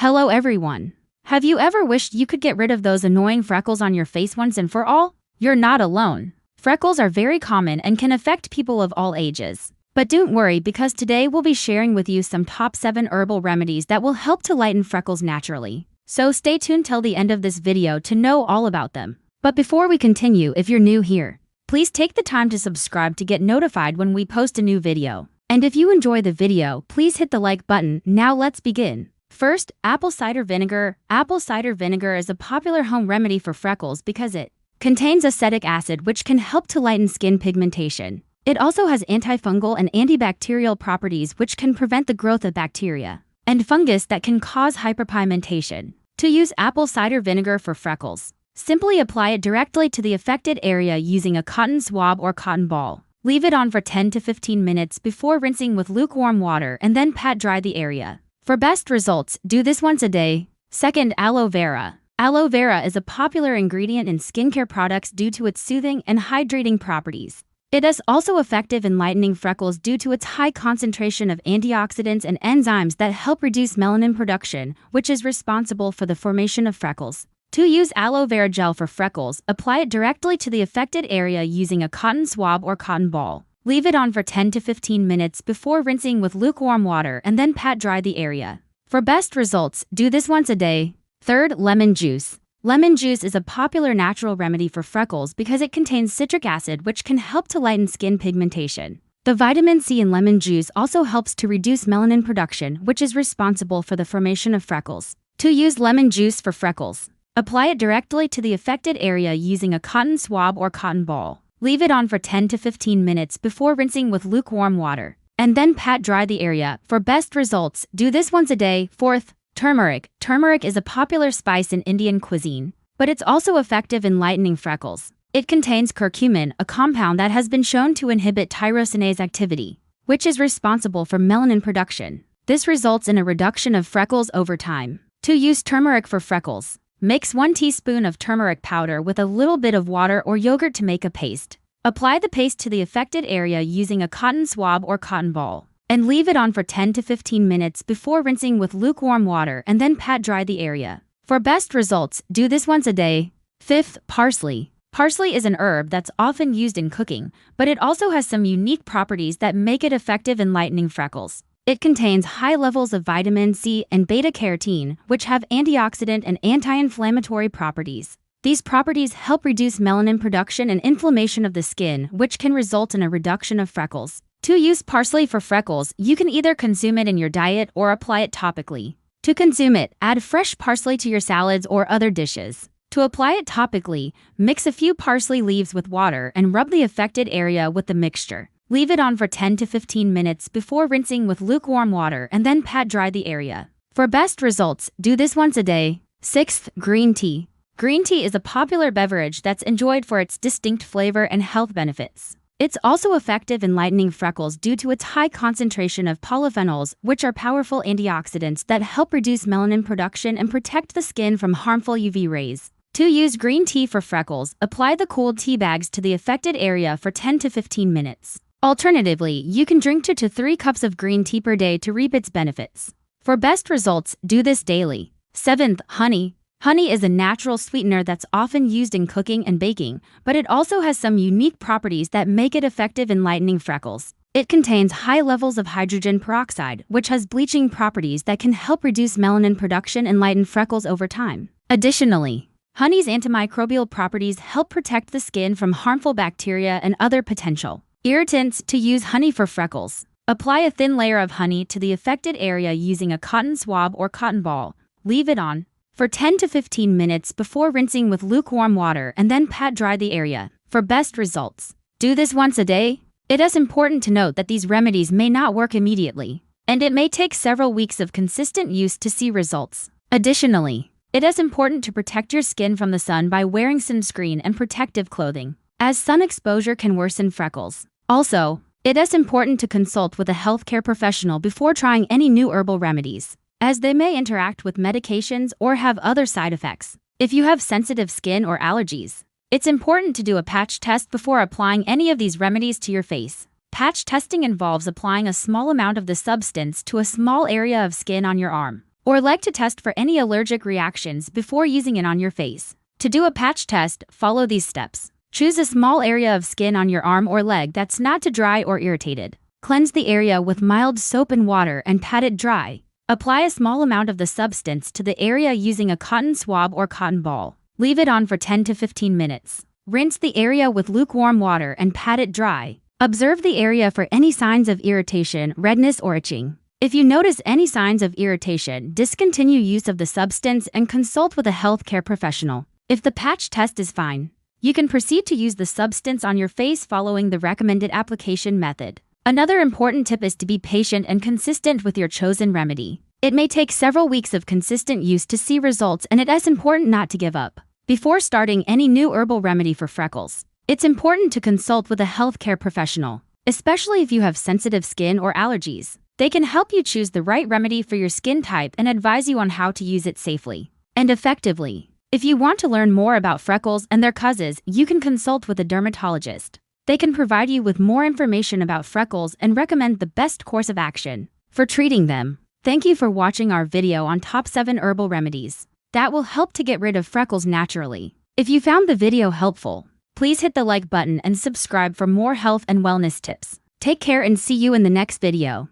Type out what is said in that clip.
Hello everyone. Have you ever wished you could get rid of those annoying freckles on your face once and for all? You're not alone. Freckles are very common and can affect people of all ages. But don't worry, because today we'll be sharing with you some top 7 herbal remedies that will help to lighten freckles naturally. So stay tuned till the end of this video to know all about them. But before we continue, if you're new here, please take the time to subscribe to get notified when we post a new video. And if you enjoy the video, please hit the like button. Now let's begin. First, apple cider vinegar. Apple cider vinegar is a popular home remedy for freckles because it contains acetic acid, which can help to lighten skin pigmentation. It also has antifungal and antibacterial properties, which can prevent the growth of bacteria and fungus that can cause hyperpigmentation. To use apple cider vinegar for freckles, simply apply it directly to the affected area using a cotton swab or cotton ball. Leave it on for 10 to 15 minutes before rinsing with lukewarm water and then pat dry the area. For best results, do this once a day. Second, aloe vera. Aloe vera is a popular ingredient in skincare products due to its soothing and hydrating properties. It is also effective in lightening freckles due to its high concentration of antioxidants and enzymes that help reduce melanin production, which is responsible for the formation of freckles. To use aloe vera gel for freckles, apply it directly to the affected area using a cotton swab or cotton ball. Leave it on for 10 to 15 minutes before rinsing with lukewarm water and then pat dry the area. For best results, do this once a day. Third, lemon juice. Lemon juice is a popular natural remedy for freckles because it contains citric acid, which can help to lighten skin pigmentation. The vitamin C in lemon juice also helps to reduce melanin production, which is responsible for the formation of freckles. To use lemon juice for freckles, apply it directly to the affected area using a cotton swab or cotton ball. Leave it on for 10 to 15 minutes before rinsing with lukewarm water, and then pat dry the area. For best results, do this once a day. Fourth, turmeric. Turmeric is a popular spice in Indian cuisine, but it's also effective in lightening freckles. It contains curcumin, a compound that has been shown to inhibit tyrosinase activity, which is responsible for melanin production. This results in a reduction of freckles over time. To use turmeric for freckles, mix 1 teaspoon of turmeric powder with a little bit of water or yogurt to make a paste. Apply the paste to the affected area using a cotton swab or cotton ball, and leave it on for 10 to 15 minutes before rinsing with lukewarm water and then pat dry the area. For best results, do this once a day. Fifth, parsley. Parsley is an herb that's often used in cooking, but it also has some unique properties that make it effective in lightening freckles. It contains high levels of vitamin C and beta-carotene, which have antioxidant and anti-inflammatory properties. These properties help reduce melanin production and inflammation of the skin, which can result in a reduction of freckles. To use parsley for freckles, you can either consume it in your diet or apply it topically. To consume it, add fresh parsley to your salads or other dishes. To apply it topically, mix a few parsley leaves with water and rub the affected area with the mixture. Leave it on for 10 to 15 minutes before rinsing with lukewarm water and then pat dry the area. For best results, do this once a day. Sixth, green tea. Green tea is a popular beverage that's enjoyed for its distinct flavor and health benefits. It's also effective in lightening freckles due to its high concentration of polyphenols, which are powerful antioxidants that help reduce melanin production and protect the skin from harmful UV rays. To use green tea for freckles, apply the cooled tea bags to the affected area for 10 to 15 minutes. Alternatively, you can drink 2 to 3 cups of green tea per day to reap its benefits. For best results, do this daily. Seventh, honey. Honey is a natural sweetener that's often used in cooking and baking, but it also has some unique properties that make it effective in lightening freckles. It contains high levels of hydrogen peroxide, which has bleaching properties that can help reduce melanin production and lighten freckles over time. Additionally, honey's antimicrobial properties help protect the skin from harmful bacteria and other potential irritants. To use honey for freckles, apply a thin layer of honey to the affected area using a cotton swab or cotton ball. Leave it on for 10 to 15 minutes before rinsing with lukewarm water and then pat dry the area. For best results, do this once a day. It is important to note that these remedies may not work immediately, and it may take several weeks of consistent use to see results. Additionally, it is important to protect your skin from the sun by wearing sunscreen and protective clothing, as sun exposure can worsen freckles. Also, it is important to consult with a healthcare professional before trying any new herbal remedies, as they may interact with medications or have other side effects. If you have sensitive skin or allergies, it's important to do a patch test before applying any of these remedies to your face. Patch testing involves applying a small amount of the substance to a small area of skin on your arm. or leg to test for any allergic reactions before using it on your face. To do a patch test, follow these steps. Choose a small area of skin on your arm or leg that's not too dry or irritated. Cleanse the area with mild soap and water and pat it dry. Apply a small amount of the substance to the area using a cotton swab or cotton ball. Leave it on for 10 to 15 minutes. Rinse the area with lukewarm water and pat it dry. Observe the area for any signs of irritation, redness, or itching. If you notice any signs of irritation, discontinue use of the substance and consult with a healthcare professional. If the patch test is fine, you can proceed to use the substance on your face following the recommended application method. Another important tip is to be patient and consistent with your chosen remedy. It may take several weeks of consistent use to see results, and it is important not to give up. Before starting any new herbal remedy for freckles, it's important to consult with a healthcare professional, especially if you have sensitive skin or allergies. They can help you choose the right remedy for your skin type and advise you on how to use it safely and effectively. If you want to learn more about freckles and their causes, you can consult with a dermatologist. They can provide you with more information about freckles and recommend the best course of action for treating them. Thank you for watching our video on top 7 herbal remedies that will help to get rid of freckles naturally. If you found the video helpful, please hit the like button and subscribe for more health and wellness tips. Take care and see you in the next video.